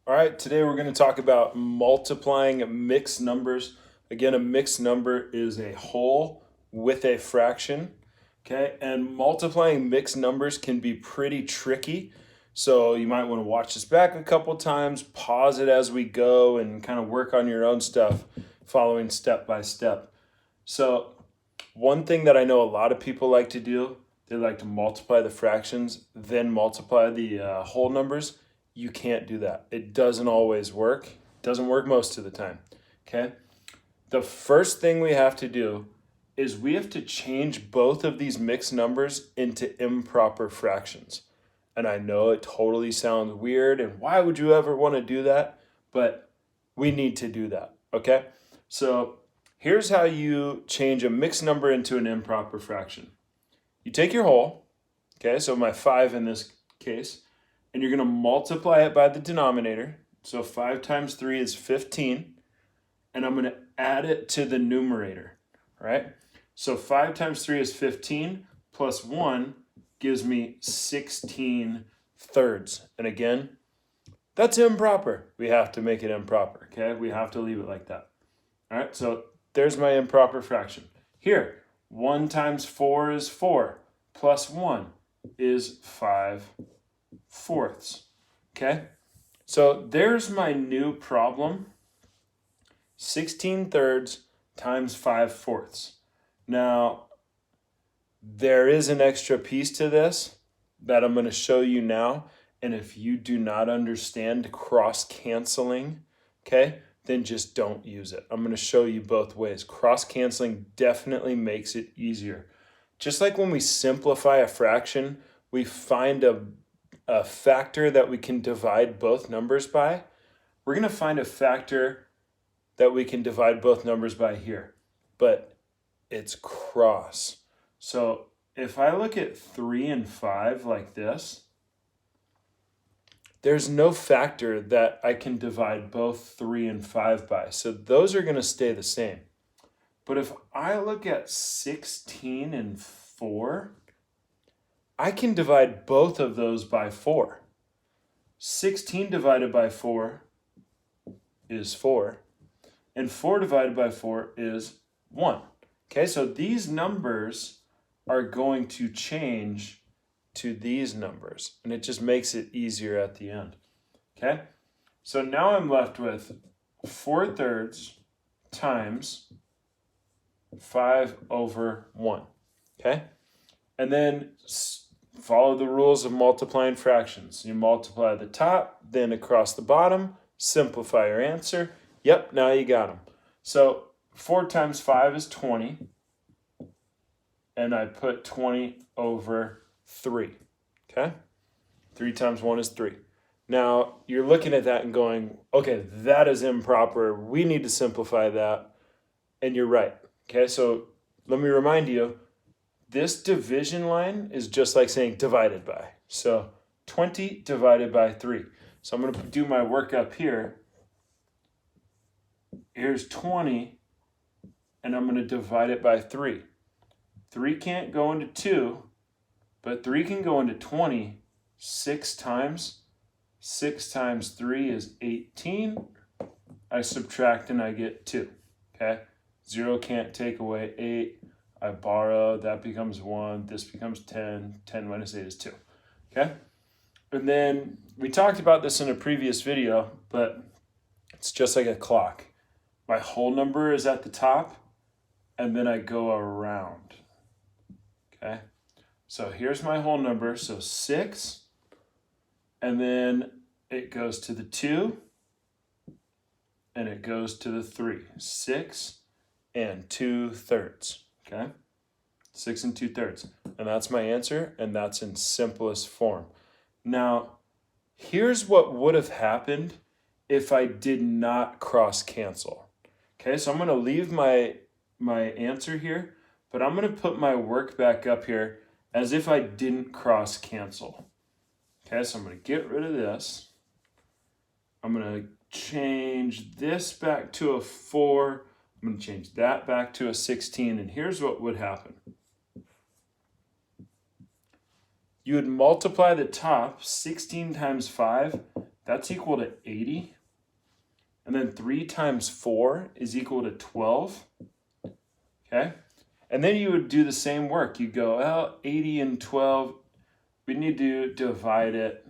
All right, today we're going to talk about multiplying mixed numbers. Again, a mixed number is a whole with a fraction. Okay, and multiplying mixed numbers can be pretty tricky. So you might want to watch this back a couple times, pause it as we go, and kind of work on your own stuff, following step by step. So, one thing that I know a lot of people like to do, they like to multiply the fractions, then multiply the whole numbers. You can't do that. It doesn't always work. It doesn't work most of the time. Okay? The first thing we have to do is we have to change both of these mixed numbers into improper fractions. And I know it totally sounds weird, and why would you ever want to do that? But we need to do that. Okay? So here's how you change a mixed number into an improper fraction. You take your whole, okay, so my 5 in this case, and you're going to multiply it by the denominator. So 5 times 3 is 15, and I'm going to add it to the numerator, right? So 5 times 3 is 15, plus 1 gives me 16 thirds. And again, that's improper. We have to make it improper, okay? We have to leave it like that. All right, so there's my improper fraction. Here, 1 times 4 is 4, plus 1 is 5 fourths. Okay? So there's my new problem. 16 thirds times 5 fourths. Now, there is an extra piece to this that I'm going to show you now. And if you do not understand cross-canceling, okay, then just don't use it. I'm going to show you both ways. Cross-canceling definitely makes it easier. Just like when we simplify a fraction, we find a factor that we can divide both numbers by. We're going to find a factor that we can divide both numbers by here, but it's cross. So if I look at 3 and 5 like this, there's no factor that I can divide both 3 and 5 by. So those are going to stay the same. But if I look at 16 and 4, I can divide both of those by 4. 16 divided by 4 is 4. And 4 divided by 4 is 1. Okay, so these numbers are going to change to these numbers, and it just makes it easier at the end. Okay, so now I'm left with 4 thirds times 5 over 1. Okay, and then follow the rules of multiplying fractions. You multiply the top, then across the bottom, simplify your answer. Yep, now you got them. So 4 times 5 is 20, and I put 20 over 3. Okay? 3 times 1 is 3. Now, you're looking at that and going, okay, that is improper. We need to simplify that. And you're right. Okay, so let me remind you, this division line is just like saying divided by. So 20 divided by 3. So I'm going to do my work up here. Here's 20, and I'm going to divide it by 3. 3 can't go into 2, but 3 can go into 20 6 times. 6 times 3 is 18. I subtract and I get 2. Okay? 0 can't take away 8. I borrow, that becomes 1. This becomes 10. 10 minus 8 is 2. Okay? And then we talked about this in a previous video, but it's just like a clock. My whole number is at the top, and then I go around. Okay? So here's my whole number. So 6, and then it goes to the 2, and it goes to the 3. 6 and 2 thirds. Okay? 6 and 2 thirds. And that's my answer, and that's in simplest form. Now, here's what would have happened if I did not cross cancel. Okay, so I'm going to leave my answer here, but I'm going to put my work back up here as if I didn't cross cancel. Okay, so I'm going to get rid of this. I'm going to change this back to a 4. I'm going to change that back to a 16, and here's what would happen. You would multiply the top, 16 times 5 that's equal to 80. And then 3 times 4 is equal to 12. Okay? And then you would do the same work. You go, well, 80 and 12, we need to divide it.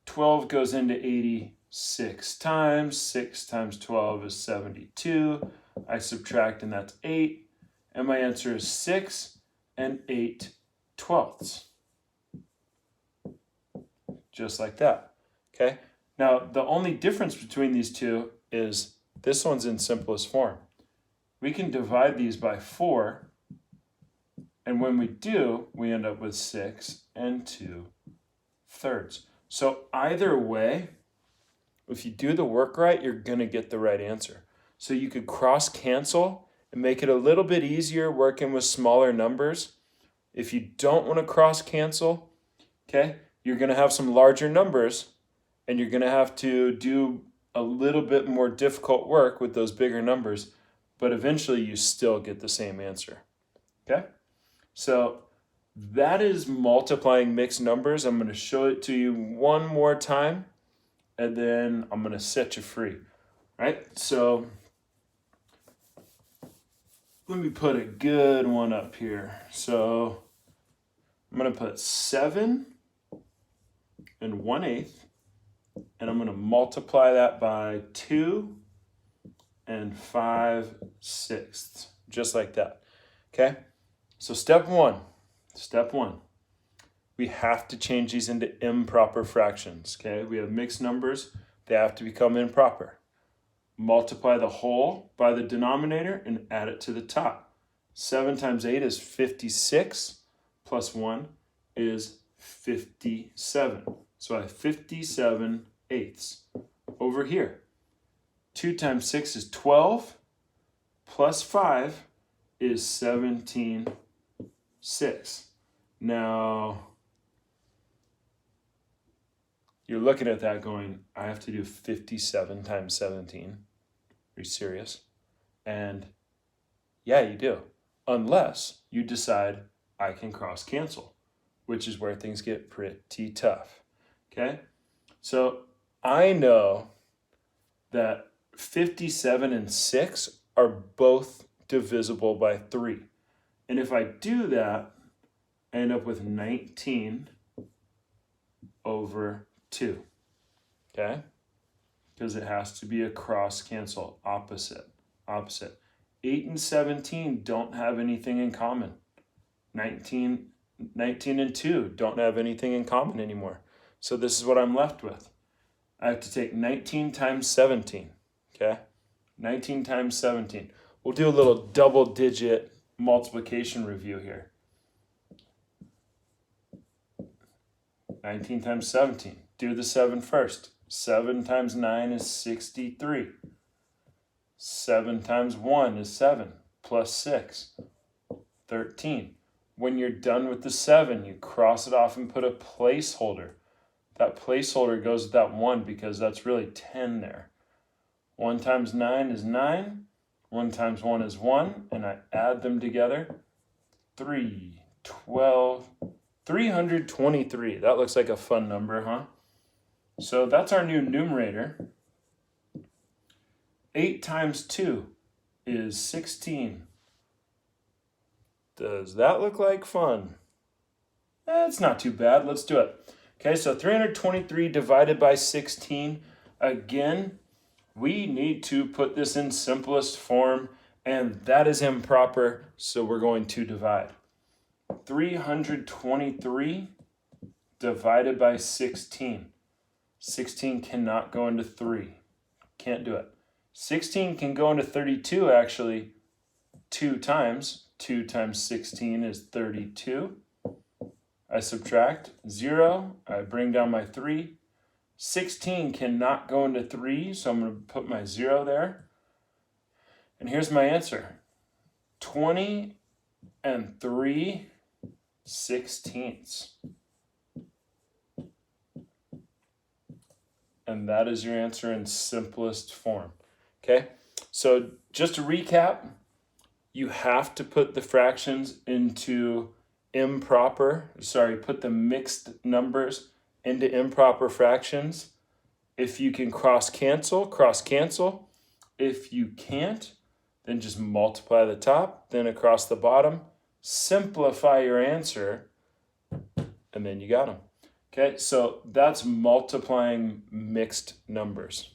12 goes into 80 6 times. 6 times 12 is 72. I subtract, and that's 8. And my answer is 6 and 8/12. Just like that. Okay? Now, the only difference between these two is this one's in simplest form. We can divide these by 4, and when we do, we end up with 6 and 2/3. So either way, if you do the work right, you're going to get the right answer. So you could cross cancel and make it a little bit easier working with smaller numbers. If you don't want to cross cancel, okay, you're going to have some larger numbers, and you're going to have to do a little bit more difficult work with those bigger numbers, but eventually you still get the same answer. Okay? So that is multiplying mixed numbers. I'm going to show it to you one more time, and then I'm going to set you free. Right? So let me put a good one up here. So I'm going to put 7 and 1/8, and I'm going to multiply that by 2 and 5/6, just like that. Okay? So step one, we have to change these into improper fractions. Okay? We have mixed numbers, they have to become improper. Multiply the whole by the denominator and add it to the top. 7 times 8 is 56, plus 1 is 57. So I have 57/8 over here. 2 times 6 is 12, plus 5 is 17/6. Now, you're looking at that going, I have to do 57 times 17. Are you serious? And yeah, you do. Unless you decide I can cross cancel, which is where things get pretty tough. Okay? So I know that 57 and 6 are both divisible by 3. And if I do that, I end up with 19/2. Okay? Because it has to be a cross cancel, opposite. 8 and 17 don't have anything in common. 19 and 2 don't have anything in common anymore. So this is what I'm left with. I have to take 19 times 17. Okay? 19 times 17. We'll do a little double-digit multiplication review here. 19 times 17. Do the 7 first. 7 times 9 is 63. 7 times 1 is 7, plus 6, 13. When you're done with the 7, you cross it off and put a placeholder. That placeholder goes with that 1 because that's really 10 there. 1 times 9 is 9. 1 times 1 is 1, and I add them together. 323. That looks like a fun number, huh? So that's our new numerator. 8 times 2 is 16. Does that look like fun? It's not too bad. Let's do it. Okay, so 323 divided by 16. Again, we need to put this in simplest form, and that is improper, so we're going to divide. 323 divided by 16. 16 cannot go into 3. Can't do it. 16 can go into 32 actually 2 times. 2 times 16 is 32. I subtract 0. I bring down my 3. 16 cannot go into 3, so I'm going to put my 0 there. And here's my answer. 20 and 3/16. And that is your answer in simplest form. Okay? So just to recap, you have to put the fractions into put the mixed numbers into improper fractions. If you can cross cancel, cross cancel. If you can't, then just multiply the top, then across the bottom, simplify your answer, and then you got them. Okay, so that's multiplying mixed numbers.